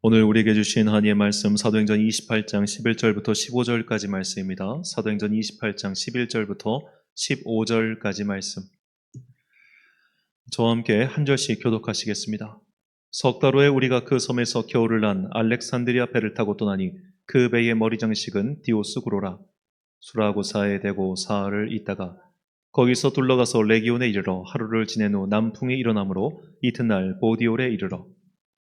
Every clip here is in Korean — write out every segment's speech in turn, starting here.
오늘 우리에게 주신 하나님의 말씀 사도행전 28장 11절부터 15절까지 말씀입니다. 사도행전 28장 11절부터 15절까지 말씀. 저와 함께 한 절씩 교독하시겠습니다. 석 달 후에 우리가 그 섬에서 겨울을 난 알렉산드리아 배를 타고 떠나니 그 배의 머리 장식은 디오스구로라. 수라고사에 대고 사흘을 있다가 거기서 둘러가서 레기온에 이르러 하루를 지낸 후 남풍이 일어나므로 이튿날 보디올에 이르러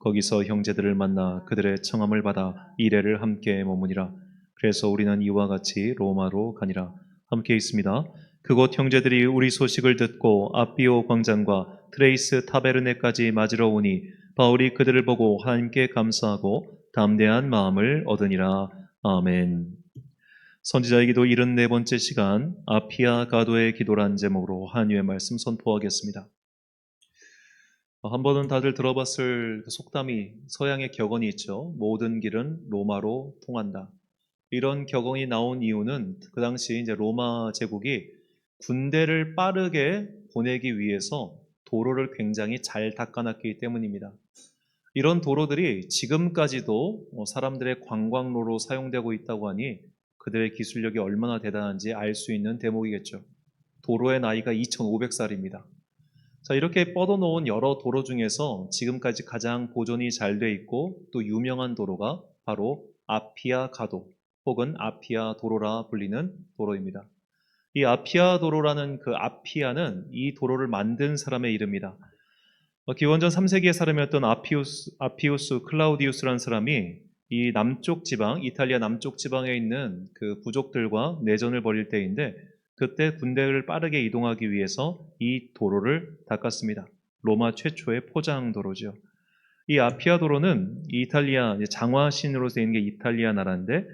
거기서 형제들을 만나 그들의 청함을 받아 이레를 함께 머무니라. 그래서 우리는 이와 같이 로마로 가니라. 함께 있습니다. 그곳 형제들이 우리 소식을 듣고 아비오 광장과 트레이스 타베르네까지 맞으러 오니 바울이 그들을 보고 하나님께 감사하고 담대한 마음을 얻으니라. 아멘. 선지자의 기도 74번째 시간 아피아 가도의 기도란 제목으로 하나님의 말씀 선포하겠습니다. 한 번은 다들 들어봤을 속담이 서양의 격언이 있죠. 모든 길은 로마로 통한다. 이런 격언이 나온 이유는 그 당시 이제 로마 제국이 군대를 빠르게 보내기 위해서 도로를 굉장히 잘 닦아놨기 때문입니다. 이런 도로들이 지금까지도 사람들의 관광로로 사용되고 있다고 하니 그들의 기술력이 얼마나 대단한지 알 수 있는 대목이겠죠. 도로의 나이가 2500살입니다. 자, 이렇게 뻗어놓은 여러 도로 중에서 지금까지 가장 보존이 잘 돼 있고 또 유명한 도로가 바로 아피아 가도 혹은 아피아 도로라 불리는 도로입니다. 이 아피아 도로라는 그 아피아는 이 도로를 만든 사람의 이름이다. 기원전 3세기의 사람이었던 아피우스 클라우디우스라는 사람이 이 남쪽 지방, 이탈리아 남쪽 지방에 있는 그 부족들과 내전을 벌일 때인데 그때 군대를 빠르게 이동하기 위해서 이 도로를 닦았습니다. 로마 최초의 포장 도로죠. 이 아피아 도로는 이탈리아 장화신으로 되어 있는 게 이탈리아 나라인데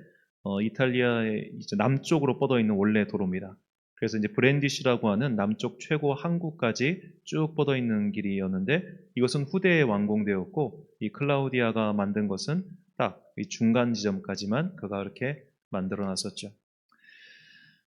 이탈리아의 이제 남쪽으로 뻗어 있는 원래 도로입니다. 그래서 이제 브랜디시라고 하는 남쪽 최고 항구까지 쭉 뻗어 있는 길이었는데 이것은 후대에 완공되었고 이 클라우디아가 만든 것은 딱 이 중간 지점까지만 그가 이렇게 만들어 놨었죠.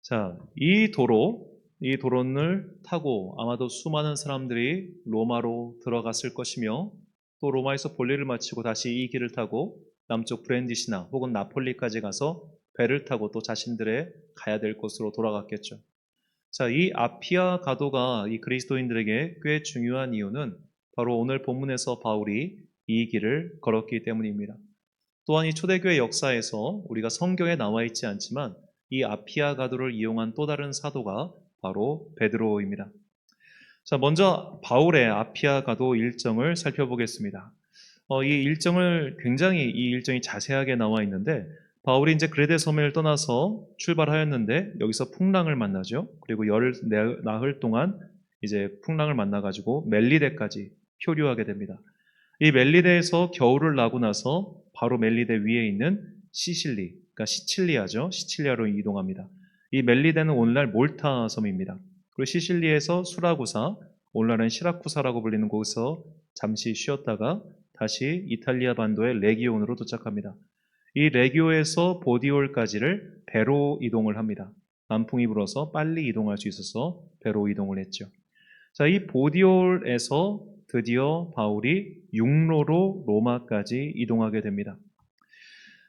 자, 이 도로를 타고 아마도 수많은 사람들이 로마로 들어갔을 것이며 또 로마에서 볼일을 마치고 다시 이 길을 타고 남쪽 브랜디시나 혹은 나폴리까지 가서 배를 타고 또 자신들의 가야 될 곳으로 돌아갔겠죠. 자, 이 아피아 가도가 이 그리스도인들에게 꽤 중요한 이유는 바로 오늘 본문에서 바울이 이 길을 걸었기 때문입니다. 또한 이 초대교회 역사에서 우리가 성경에 나와 있지 않지만 이 아피아 가도를 이용한 또 다른 사도가 바로 베드로입니다. 자, 먼저 바울의 아피아 가도 일정을 살펴보겠습니다. 이 일정을 굉장히 이 일정이 자세하게 나와 있는데 바울이 이제 그레데 섬을 떠나서 출발하였는데 여기서 풍랑을 만나죠. 그리고 열 나흘 동안 이제 풍랑을 만나가지고 멜리데까지 표류하게 됩니다. 이 멜리데에서 겨울을 나고 나서 바로 멜리데 위에 있는 시실리, 그러니까 시칠리아죠. 시칠리아로 이동합니다. 이 멜리데는 오늘날 몰타 섬입니다. 그리고 시실리에서 수라구사, 오늘날은 시라쿠사라고 불리는 곳에서 잠시 쉬었다가 다시 이탈리아 반도의 레기온으로 도착합니다. 이 레기오에서 보디올까지를 배로 이동을 합니다. 남풍이 불어서 빨리 이동할 수 있어서 배로 이동을 했죠. 자, 이 보디올에서 드디어 바울이 육로로 로마까지 이동하게 됩니다.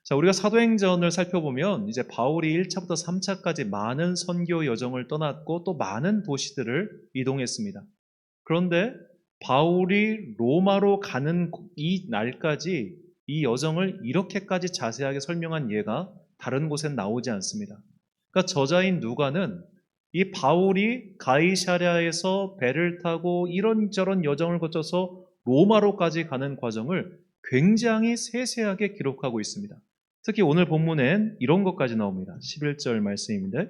자, 우리가 사도행전을 살펴보면 이제 바울이 1차부터 3차까지 많은 선교 여정을 떠났고 또 많은 도시들을 이동했습니다. 그런데 바울이 로마로 가는 이 날까지 이 여정을 이렇게까지 자세하게 설명한 예가 다른 곳엔 나오지 않습니다. 그러니까 저자인 누가는 이 바울이 가이사랴에서 배를 타고 이런저런 여정을 거쳐서 로마로까지 가는 과정을 굉장히 세세하게 기록하고 있습니다. 특히 오늘 본문엔 이런 것까지 나옵니다. 11절 말씀인데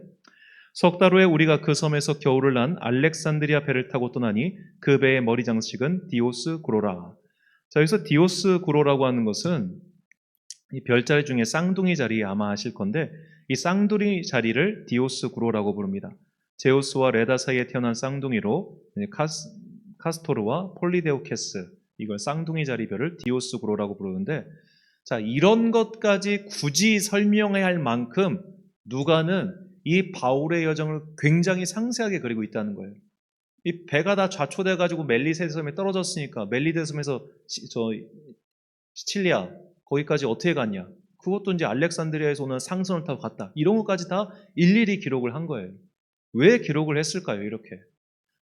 석 달 후에 우리가 그 섬에서 겨울을 난 알렉산드리아 배를 타고 떠나니 그 배의 머리 장식은 디오스 구로라. 자, 여기서 디오스 구로라고 하는 것은 이 별자리 중에 쌍둥이 자리 아마 아실 건데 이 쌍둥이 자리를 디오스 구로라고 부릅니다. 제우스와 레다 사이에 태어난 쌍둥이로 카스토르와 폴리데오케스 이걸 쌍둥이 자리별을 디오스 구로라고 부르는데 자, 이런 것까지 굳이 설명해야 할 만큼 누가는 이 바울의 여정을 굉장히 상세하게 그리고 있다는 거예요. 이 배가 다 좌초돼 가지고 멜리세 섬에 떨어졌으니까 멜리데 섬에서 시칠리아 거기까지 어떻게 갔냐? 그것도 이제 알렉산드리아에서 오는 상선을 타고 갔다. 이런 것까지 다 일일이 기록을 한 거예요. 왜 기록을 했을까요? 이렇게.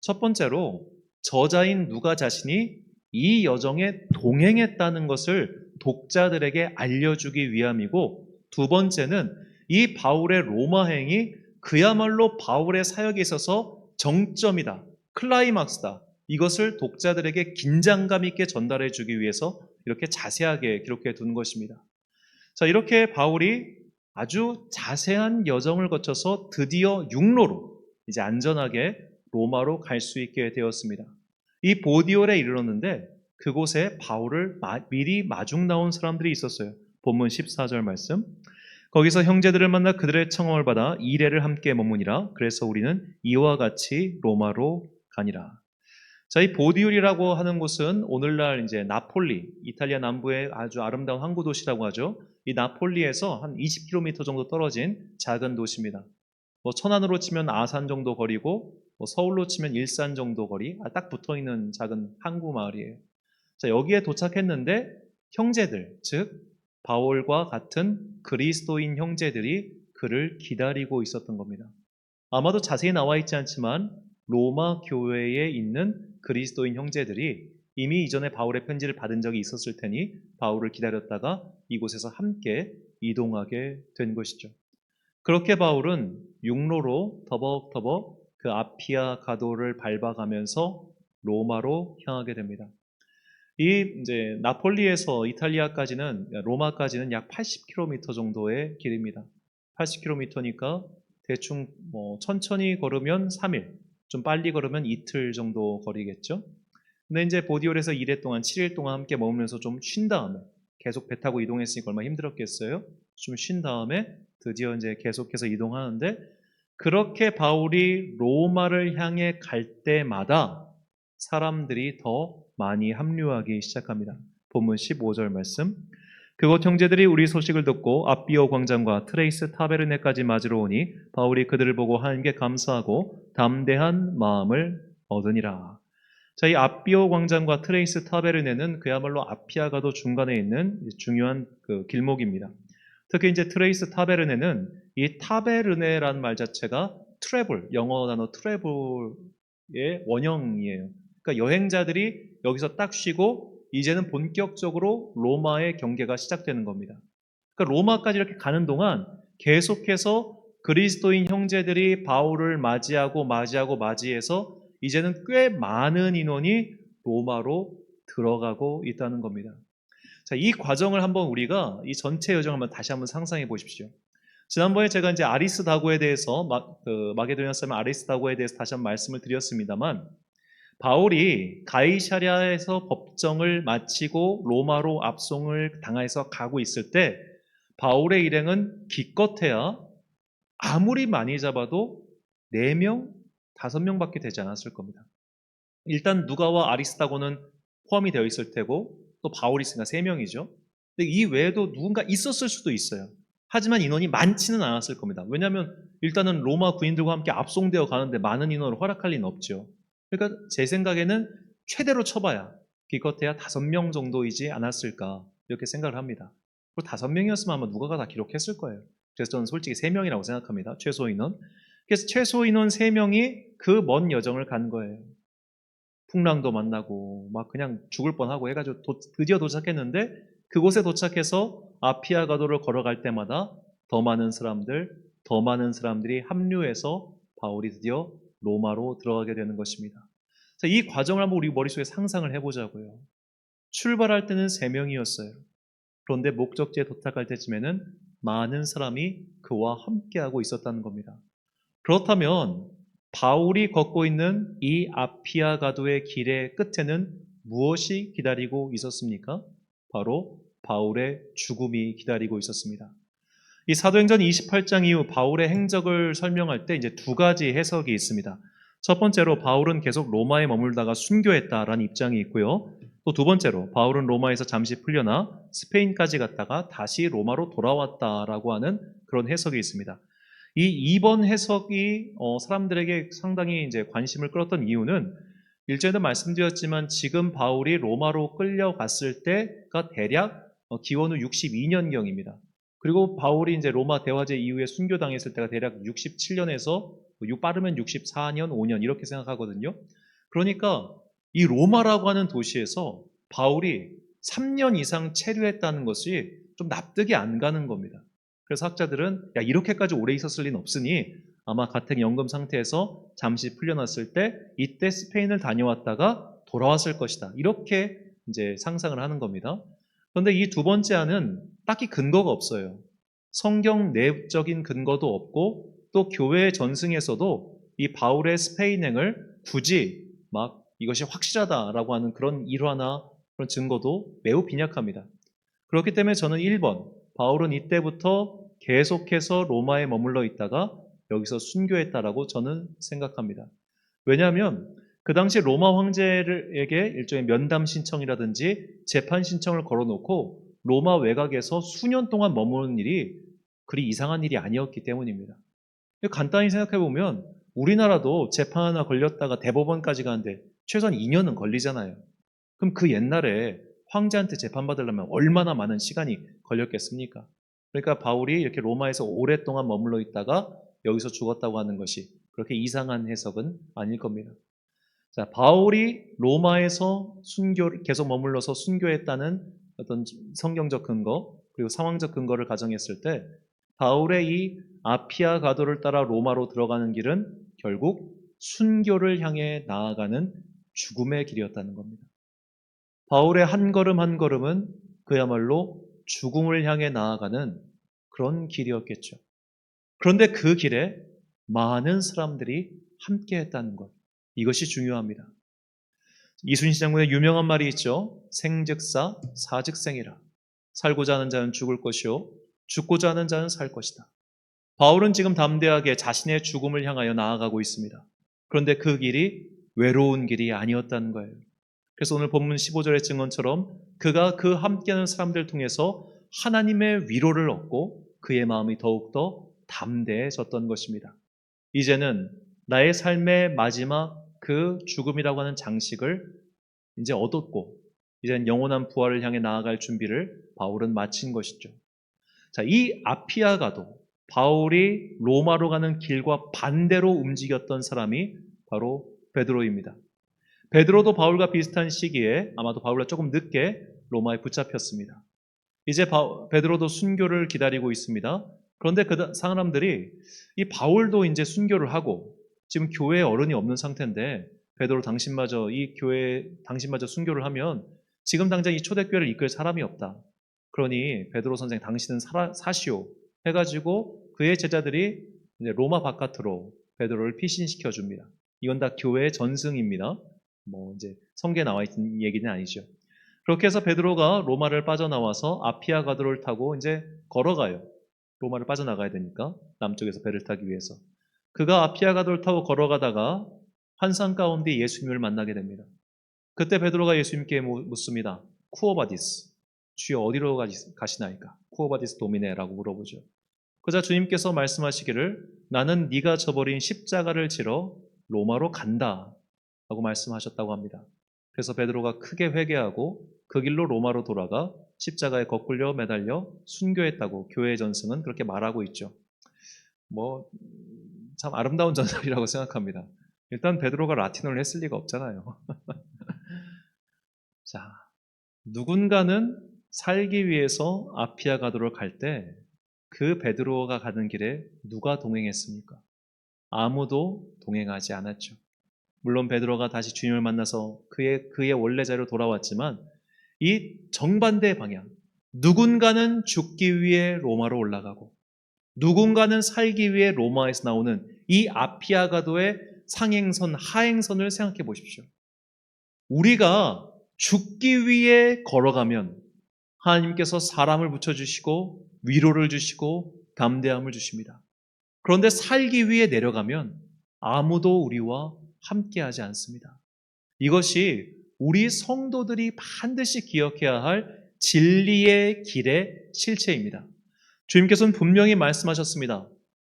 첫 번째로 저자인 누가 자신이 이 여정에 동행했다는 것을 독자들에게 알려주기 위함이고, 두 번째는 이 바울의 로마행이 그야말로 바울의 사역에 있어서 정점이다, 클라이막스다, 이것을 독자들에게 긴장감 있게 전달해 주기 위해서 이렇게 자세하게 기록해 둔 것입니다. 자, 이렇게 바울이 아주 자세한 여정을 거쳐서 드디어 육로로 이제 안전하게 로마로 갈 수 있게 되었습니다. 이 보디올에 이르렀는데 그곳에 바울을 미리 마중 나온 사람들이 있었어요. 본문 14절 말씀. 거기서 형제들을 만나 그들의 청함을 받아 2일을 함께 머무니라. 그래서 우리는 이와 같이 로마로 가니라. 자, 이 보디올이라고 하는 곳은 오늘날 이제 나폴리, 이탈리아 남부의 아주 아름다운 항구 도시라고 하죠. 이 나폴리에서 한 20km 정도 떨어진 작은 도시입니다. 뭐 천안으로 치면 아산 정도 거리고, 뭐 서울로 치면 일산 정도 거리, 딱 붙어 있는 작은 항구 마을이에요. 자, 여기에 도착했는데 형제들, 즉 바울과 같은 그리스도인 형제들이 그를 기다리고 있었던 겁니다. 아마도 자세히 나와 있지 않지만 로마 교회에 있는 그리스도인 형제들이 이미 이전에 바울의 편지를 받은 적이 있었을 테니 바울을 기다렸다가 이곳에서 함께 이동하게 된 것이죠. 그렇게 바울은 육로로 터벅터벅 그 아피아 가도를 밟아가면서 로마로 향하게 됩니다. 이 이제 나폴리에서 이탈리아까지는, 로마까지는 약 80km 정도의 길입니다. 80km니까 대충 뭐 천천히 걸으면 3일, 좀 빨리 걸으면 이틀 정도 거리겠죠. 근데 이제 보디올에서 2일 동안, 7일 동안 함께 머물면서 좀 쉰 다음에, 계속 배 타고 이동했으니까 얼마나 힘들었겠어요? 좀 쉰 다음에 드디어 이제 계속해서 이동하는데, 그렇게 바울이 로마를 향해 갈 때마다 사람들이 더 많이 합류하기 시작합니다. 본문 15절 말씀. 그곳 형제들이 우리 소식을 듣고 아비오 광장과 트레이스 타베르네까지 맞으러 오니 바울이 그들을 보고 하나님께 감사하고 담대한 마음을 얻으니라. 자, 이 아비오 광장과 트레이스 타베르네는 그야말로 아피아가도 중간에 있는 중요한 그 길목입니다. 특히 이제 트레이스 타베르네는 이 타베르네라는 말 자체가 트래블, 영어 단어 트래블의 원형이에요. 그러니까 여행자들이 여기서 딱 쉬고 이제는 본격적으로 로마의 경계가 시작되는 겁니다. 그러니까 로마까지 이렇게 가는 동안 계속해서 그리스도인 형제들이 바울을 맞이해서 이제는 꽤 많은 인원이 로마로 들어가고 있다는 겁니다. 자, 이 과정을 한번 우리가 이 전체 여정을 다시 한번 상상해 보십시오. 지난번에 제가 이제 아리스다고에 대해서 마게도니아 사람 아리스다고에 대해서 다시 한번 말씀을 드렸습니다만, 바울이 가이사랴에서 법정을 마치고 로마로 압송을 당해서 가고 있을 때 바울의 일행은 기껏해야 아무리 많이 잡아도 4명, 5명밖에 되지 않았을 겁니다. 일단 누가와 아리스다고는 포함이 되어 있을 테고 또 바울이 있으니까 3명이죠. 근데 이 외에도 누군가 있었을 수도 있어요. 하지만 인원이 많지는 않았을 겁니다. 왜냐하면 일단은 로마 군인들과 함께 압송되어 가는데 많은 인원을 허락할 리는 없죠. 그러니까 제 생각에는 최대로 쳐봐야 기껏해야 5명 정도이지 않았을까 이렇게 생각을 합니다. 그리고 5명이었으면 아마 누가가 다 기록했을 거예요. 그래서 저는 솔직히 3명이라고 생각합니다. 최소 인원. 그래서 최소 인원 3명이 그 먼 여정을 간 거예요. 풍랑도 만나고 막 그냥 죽을 뻔하고 해가지고 드디어 도착했는데, 그곳에 도착해서 아피아 가도를 걸어갈 때마다 더 많은 사람들이 합류해서 바울이 드디어 로마로 들어가게 되는 것입니다. 자, 이 과정을 한번 우리 머릿속에 상상을 해보자고요. 출발할 때는 3명이었어요. 그런데 목적지에 도착할 때쯤에는 많은 사람이 그와 함께하고 있었다는 겁니다. 그렇다면 바울이 걷고 있는 이 아피아 가도의 길의 끝에는 무엇이 기다리고 있었습니까? 바로 바울의 죽음이 기다리고 있었습니다. 이 사도행전 28장 이후 바울의 행적을 설명할 때 이제 2가지 해석이 있습니다. 첫 번째로 바울은 계속 로마에 머물다가 순교했다라는 입장이 있고요. 또 두 번째로 바울은 로마에서 잠시 풀려나 스페인까지 갔다가 다시 로마로 돌아왔다라고 하는 그런 해석이 있습니다. 이 2번 해석이 사람들에게 상당히 이제 관심을 끌었던 이유는, 일전에도 말씀드렸지만 지금 바울이 로마로 끌려갔을 때가 대략 기원 후 62년경입니다. 그리고 바울이 이제 로마 대화제 이후에 순교당했을 때가 대략 67년에서 빠르면 64년, 5년 이렇게 생각하거든요. 그러니까 이 로마라고 하는 도시에서 바울이 3년 이상 체류했다는 것이 좀 납득이 안 가는 겁니다. 그래서 학자들은 야, 이렇게까지 오래 있었을 리는 없으니 아마 가택연금 상태에서 잠시 풀려났을 때 이때 스페인을 다녀왔다가 돌아왔을 것이다. 이렇게 이제 상상을 하는 겁니다. 그런데 이 두 번째 안은 딱히 근거가 없어요. 성경 내적인 근거도 없고 또 교회 전승에서도 이 바울의 스페인행을 굳이 막 이것이 확실하다라고 하는 그런 일화나 그런 증거도 매우 빈약합니다. 그렇기 때문에 저는 1번, 바울은 이때부터 계속해서 로마에 머물러 있다가 여기서 순교했다라고 저는 생각합니다. 왜냐하면 그 당시 로마 황제에게 일종의 면담 신청이라든지 재판 신청을 걸어놓고 로마 외곽에서 수년 동안 머무는 일이 그리 이상한 일이 아니었기 때문입니다. 간단히 생각해 보면 우리나라도 재판 하나 걸렸다가 대법원까지 가는데 최소한 2년은 걸리잖아요. 그럼 그 옛날에 황제한테 재판받으려면 얼마나 많은 시간이 걸렸겠습니까? 그러니까 바울이 이렇게 로마에서 오랫동안 머물러 있다가 여기서 죽었다고 하는 것이 그렇게 이상한 해석은 아닐 겁니다. 자, 바울이 로마에서 계속 머물러서 순교했다는 어떤 성경적 근거, 그리고 상황적 근거를 가정했을 때 바울의 이 아피아 가도를 따라 로마로 들어가는 길은 결국 순교를 향해 나아가는 죽음의 길이었다는 겁니다. 바울의 한 걸음 한 걸음은 그야말로 죽음을 향해 나아가는 그런 길이었겠죠. 그런데 그 길에 많은 사람들이 함께 했다는 것. 이것이 중요합니다. 이순신 장군의 유명한 말이 있죠. 생즉사, 사즉생이라. 살고자 하는 자는 죽을 것이요. 죽고자 하는 자는 살 것이다. 바울은 지금 담대하게 자신의 죽음을 향하여 나아가고 있습니다. 그런데 그 길이 외로운 길이 아니었다는 거예요. 그래서 오늘 본문 15절의 증언처럼 그가 그 함께하는 사람들을 통해서 하나님의 위로를 얻고 그의 마음이 더욱더 담대해졌던 것입니다. 이제는 나의 삶의 마지막 그 죽음이라고 하는 장식을 이제 얻었고 이제는 영원한 부활을 향해 나아갈 준비를 바울은 마친 것이죠. 자, 이 아피아가도 바울이 로마로 가는 길과 반대로 움직였던 사람이 바로 베드로입니다. 베드로도 바울과 비슷한 시기에 아마도 바울과 조금 늦게 로마에 붙잡혔습니다. 이제 베드로도 순교를 기다리고 있습니다. 그런데 그 사람들이 이 바울도 이제 순교를 하고 지금 교회에 어른이 없는 상태인데 베드로 당신마저 순교를 하면 지금 당장 이 초대교회를 이끌 사람이 없다. 그러니 베드로 선생 당신은 사시오 해가지고 그의 제자들이 이제 로마 바깥으로 베드로를 피신시켜 줍니다. 이건 다 교회의 전승입니다. 이제 성경에 나와 있는 얘기는 아니죠. 그렇게 해서 베드로가 로마를 빠져나와서 아피아 가도를 타고 이제 걸어가요. 로마를 빠져나가야 되니까 남쪽에서 배를 타기 위해서. 그가 아피아 가도를 타고 걸어가다가 환상 가운데 예수님을 만나게 됩니다. 그때 베드로가 예수님께 묻습니다. 쿠오바디스, 주여 어디로 가시나이까? 쿠오바디스 도미네라고 물어보죠. 그러자 주님께서 말씀하시기를 나는 네가 저버린 십자가를 지러 로마로 간다 라고 말씀하셨다고 합니다. 그래서 베드로가 크게 회개하고 그 길로 로마로 돌아가 십자가에 거꾸려 매달려 순교했다고 교회의 전승은 그렇게 말하고 있죠. 참 아름다운 전설이라고 생각합니다. 일단 베드로가 라틴어를 했을 리가 없잖아요. 자, 누군가는 살기 위해서 아피아 가도를 갈 때 그 베드로가 가는 길에 누가 동행했습니까? 아무도 동행하지 않았죠. 물론 베드로가 다시 주님을 만나서 그의 원래 자리로 돌아왔지만 이 정반대의 방향, 누군가는 죽기 위해 로마로 올라가고 누군가는 살기 위해 로마에서 나오는 이 아피아 가도의 상행선, 하행선을 생각해 보십시오. 우리가 죽기 위해 걸어가면 하나님께서 사람을 붙여주시고 위로를 주시고 담대함을 주십니다. 그런데 살기 위해 내려가면 아무도 우리와 함께하지 않습니다. 이것이 우리 성도들이 반드시 기억해야 할 진리의 길의 실체입니다. 주님께서는 분명히 말씀하셨습니다.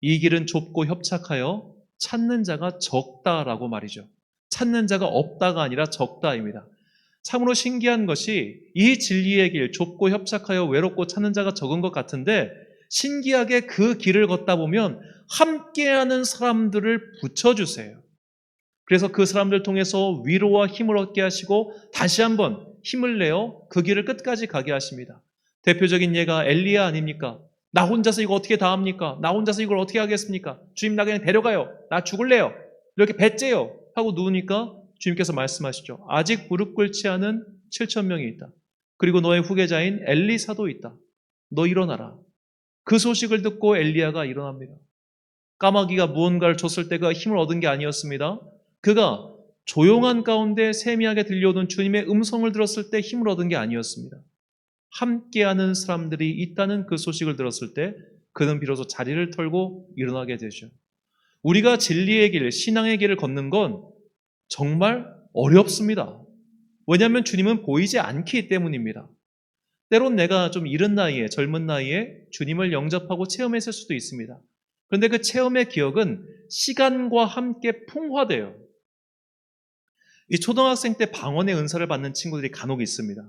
이 길은 좁고 협착하여 찾는 자가 적다라고 말이죠. 찾는 자가 없다가 아니라 적다입니다. 참으로 신기한 것이 이 진리의 길, 좁고 협착하여 외롭고 찾는 자가 적은 것 같은데 신기하게 그 길을 걷다 보면 함께하는 사람들을 붙여주세요. 그래서 그 사람들 통해서 위로와 힘을 얻게 하시고 다시 한번 힘을 내어 그 길을 끝까지 가게 하십니다. 대표적인 예가 엘리야 아닙니까? 나 혼자서 이거 어떻게 다 합니까? 나 혼자서 이걸 어떻게 하겠습니까? 주님 나 그냥 데려가요. 나 죽을래요. 이렇게 배째요. 하고 누우니까 주님께서 말씀하시죠. 아직 무릎 꿇지 않은 7천 명이 있다. 그리고 너의 후계자인 엘리사도 있다. 너 일어나라. 그 소식을 듣고 엘리야가 일어납니다. 까마귀가 무언가를 줬을 때 그가 힘을 얻은 게 아니었습니다. 그가 조용한 가운데 세미하게 들려오는 주님의 음성을 들었을 때 힘을 얻은 게 아니었습니다. 함께하는 사람들이 있다는 그 소식을 들었을 때 그는 비로소 자리를 털고 일어나게 되죠. 우리가 진리의 길, 신앙의 길을 걷는 건 정말 어렵습니다. 왜냐하면 주님은 보이지 않기 때문입니다. 때론 내가 좀 이른 나이에, 젊은 나이에 주님을 영접하고 체험했을 수도 있습니다. 그런데 그 체험의 기억은 시간과 함께 풍화돼요. 이 초등학생 때 방언의 은사를 받는 친구들이 간혹 있습니다.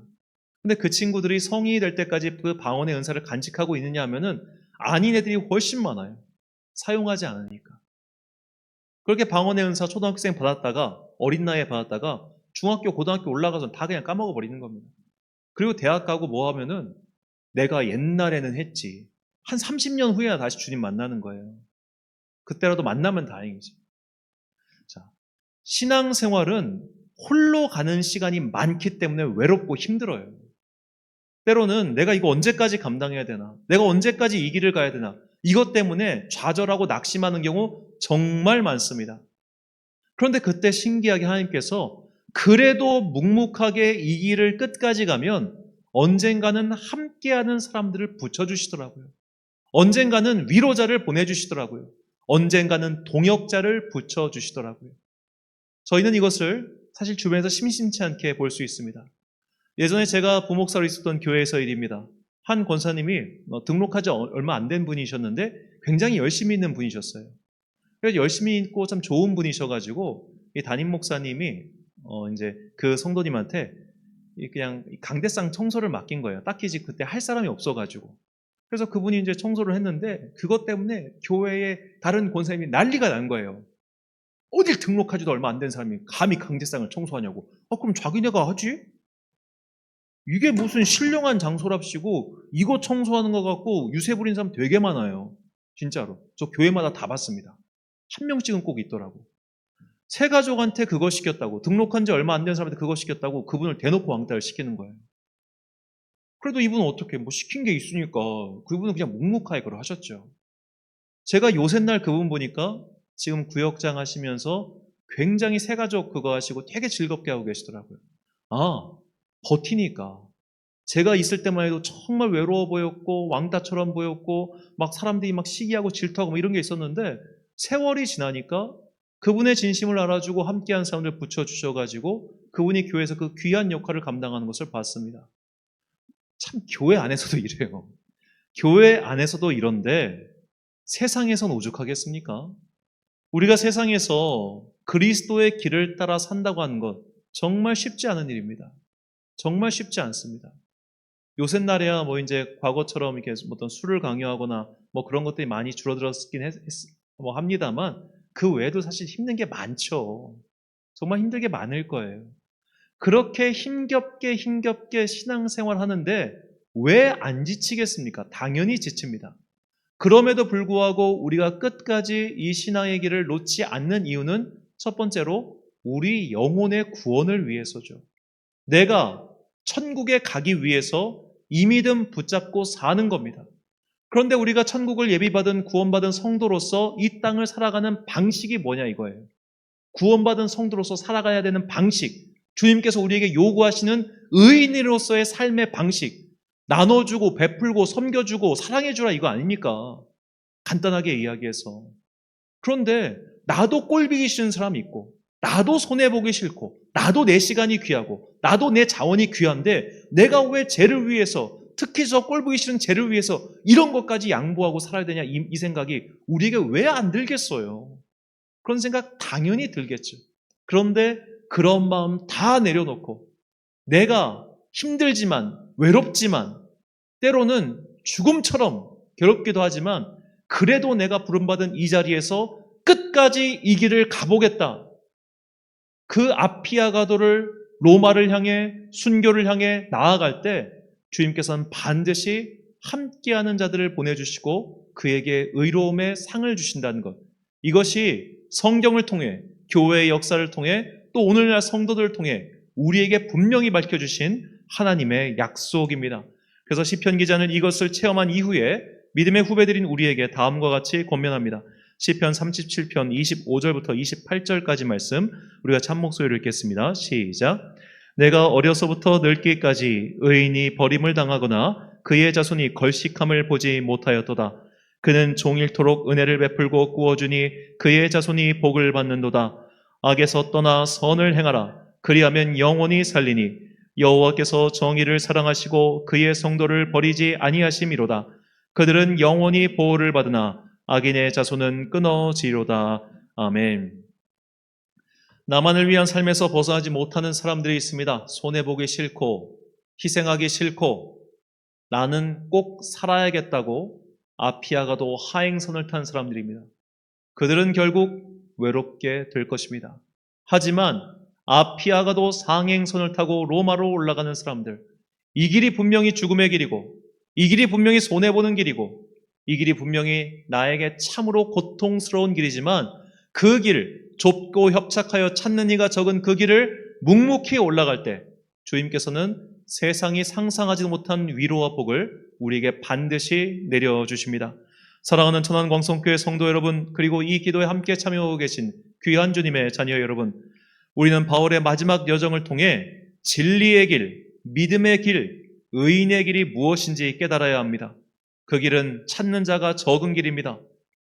근데 그 친구들이 성인이 될 때까지 그 방언의 은사를 간직하고 있느냐 하면은 아닌 애들이 훨씬 많아요. 사용하지 않으니까. 그렇게 방언의 은사 초등학생 받았다가 어린 나이에 받았다가 중학교, 고등학교 올라가서 다 그냥 까먹어 버리는 겁니다. 그리고 대학 가고 뭐 하면은 내가 옛날에는 했지. 한 30년 후에야 다시 주님 만나는 거예요. 그때라도 만나면 다행이지. 자, 신앙생활은 홀로 가는 시간이 많기 때문에 외롭고 힘들어요. 때로는 내가 이거 언제까지 감당해야 되나? 내가 언제까지 이 길을 가야 되나? 이것 때문에 좌절하고 낙심하는 경우 정말 많습니다. 그런데 그때 신기하게 하나님께서 그래도 묵묵하게 이 길을 끝까지 가면 언젠가는 함께하는 사람들을 붙여주시더라고요. 언젠가는 위로자를 보내주시더라고요. 언젠가는 동역자를 붙여주시더라고요. 저희는 이것을 사실 주변에서 심심치 않게 볼 수 있습니다. 예전에 제가 부목사로 있었던 교회에서 일입니다. 한 권사님이 등록하지 얼마 안 된 분이셨는데 굉장히 열심히 있는 분이셨어요. 그래서 열심히 있고 참 좋은 분이셔가지고 이 담임 목사님이 이제 그 성도님한테 그냥 강대상 청소를 맡긴 거예요. 딱히 그때 할 사람이 없어가지고. 그래서 그분이 이제 청소를 했는데 그것 때문에 교회에 다른 권사님이 난리가 난 거예요. 어딜 등록하지도 얼마 안 된 사람이 감히 강제상을 청소하냐고. 그럼 자기네가 하지? 이게 무슨 신령한 장소랍시고 이거 청소하는 거 갖고 유세 부린 사람 되게 많아요. 진짜로. 저 교회마다 다 봤습니다. 한 명씩은 꼭 있더라고. 새 가족한테 그거 시켰다고, 등록한 지 얼마 안 된 사람한테 그거 시켰다고 그분을 대놓고 왕따를 시키는 거예요. 그래도 이분은 어떻게 뭐 시킨 게 있으니까 그분은 그냥 묵묵하게 그걸 하셨죠. 제가 요새날 그분 보니까 지금 구역장 하시면서 굉장히 새 가족 그거 하시고 되게 즐겁게 하고 계시더라고요. 아, 버티니까. 제가 있을 때만 해도 정말 외로워 보였고 왕따처럼 보였고 막 사람들이 막 시기하고 질투하고 뭐 이런 게 있었는데 세월이 지나니까 그분의 진심을 알아주고 함께한 사람들 붙여주셔가지고 그분이 교회에서 그 귀한 역할을 감당하는 것을 봤습니다. 참 교회 안에서도 이래요. 교회 안에서도 이런데 세상에선 오죽하겠습니까? 우리가 세상에서 그리스도의 길을 따라 산다고 하는 것 정말 쉽지 않은 일입니다. 정말 쉽지 않습니다. 요새날에야 뭐 이제 과거처럼 이렇게 어떤 술을 강요하거나 뭐 그런 것들이 많이 줄어들었긴 뭐 합니다만 그 외에도 사실 힘든 게 많죠. 정말 힘들게 많을 거예요. 그렇게 힘겹게 신앙생활 하는데 왜 안 지치겠습니까? 당연히 지칩니다. 그럼에도 불구하고 우리가 끝까지 이 신앙의 길을 놓지 않는 이유는 첫 번째로 우리 영혼의 구원을 위해서죠. 내가 천국에 가기 위해서 이 믿음 붙잡고 사는 겁니다. 그런데 우리가 천국을 예비받은 구원받은 성도로서 이 땅을 살아가는 방식이 뭐냐 이거예요. 구원받은 성도로서 살아가야 되는 방식, 주님께서 우리에게 요구하시는 의인으로서의 삶의 방식, 나눠주고 베풀고 섬겨주고 사랑해주라 이거 아닙니까? 간단하게 이야기해서. 그런데 나도 꼴보기 싫은 사람이 있고 나도 손해보기 싫고 나도 내 시간이 귀하고 나도 내 자원이 귀한데 내가 왜 쟤를 위해서 특히 저 꼴보기 싫은 쟤를 위해서 이런 것까지 양보하고 살아야 되냐 이 생각이 우리에게 왜 안 들겠어요? 그런 생각 당연히 들겠죠. 그런데 그런 마음 다 내려놓고 내가 힘들지만, 외롭지만, 때로는 죽음처럼 괴롭기도 하지만, 그래도 내가 부름받은 이 자리에서 끝까지 이 길을 가보겠다. 그 아피아가도를 로마를 향해, 순교를 향해 나아갈 때 주님께서는 반드시 함께하는 자들을 보내주시고 그에게 의로움의 상을 주신다는 것. 이것이 성경을 통해, 교회의 역사를 통해, 또 오늘날 성도들을 통해 우리에게 분명히 밝혀주신 하나님의 약속입니다. 그래서 시편 기자는 이것을 체험한 이후에 믿음의 후배들인 우리에게 다음과 같이 권면합니다. 시편 37편 25절부터 28절까지 말씀 우리가 참목소리를 읽겠습니다. 시작. 내가 어려서부터 늙기까지 의인이 버림을 당하거나 그의 자손이 걸식함을 보지 못하였도다. 그는 종일토록 은혜를 베풀고 구워주니 그의 자손이 복을 받는도다. 악에서 떠나 선을 행하라. 그리하면 영원히 살리니 여호와께서 정의를 사랑하시고 그의 성도를 버리지 아니하심이로다. 그들은 영원히 보호를 받으나 악인의 자손은 끊어지로다. 아멘. 나만을 위한 삶에서 벗어나지 못하는 사람들이 있습니다. 손해보기 싫고 희생하기 싫고 나는 꼭 살아야겠다고 아피아가도 하행선을 탄 사람들입니다. 그들은 결국 외롭게 될 것입니다. 하지만 아피아가도 상행선을 타고 로마로 올라가는 사람들, 이 길이 분명히 죽음의 길이고 이 길이 분명히 손해보는 길이고 이 길이 분명히 나에게 참으로 고통스러운 길이지만 그 길, 좁고 협착하여 찾는 이가 적은 그 길을 묵묵히 올라갈 때 주님께서는 세상이 상상하지 못한 위로와 복을 우리에게 반드시 내려주십니다. 사랑하는 천안광성교회 성도 여러분, 그리고 이 기도에 함께 참여하고 계신 귀한 주님의 자녀 여러분, 우리는 바울의 마지막 여정을 통해 진리의 길, 믿음의 길, 의인의 길이 무엇인지 깨달아야 합니다. 그 길은 찾는 자가 적은 길입니다.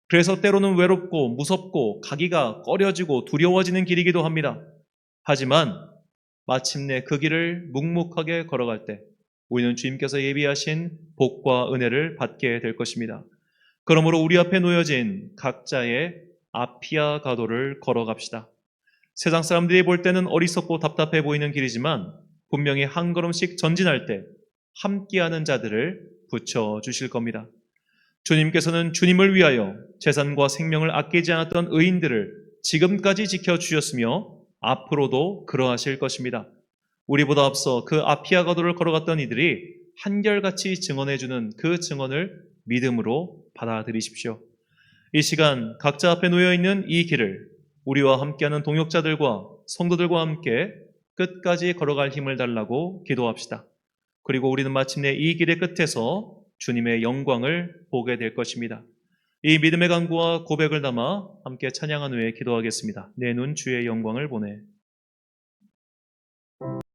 그래서 때로는 외롭고 무섭고 가기가 꺼려지고 두려워지는 길이기도 합니다. 하지만 마침내 그 길을 묵묵하게 걸어갈 때 우리는 주님께서 예비하신 복과 은혜를 받게 될 것입니다. 그러므로 우리 앞에 놓여진 각자의 아피아 가도를 걸어갑시다. 세상 사람들이 볼 때는 어리석고 답답해 보이는 길이지만 분명히 한 걸음씩 전진할 때 함께하는 자들을 붙여주실 겁니다. 주님께서는 주님을 위하여 재산과 생명을 아끼지 않았던 의인들을 지금까지 지켜주셨으며 앞으로도 그러하실 것입니다. 우리보다 앞서 그 아피아 가도를 걸어갔던 이들이 한결같이 증언해주는 그 증언을 믿음으로 받아들이십시오. 이 시간 각자 앞에 놓여있는 이 길을 우리와 함께하는 동역자들과 성도들과 함께 끝까지 걸어갈 힘을 달라고 기도합시다. 그리고 우리는 마침내 이 길의 끝에서 주님의 영광을 보게 될 것입니다. 이 믿음의 간구와 고백을 담아 함께 찬양한 후에 기도하겠습니다. 내 눈 주의 영광을 보내.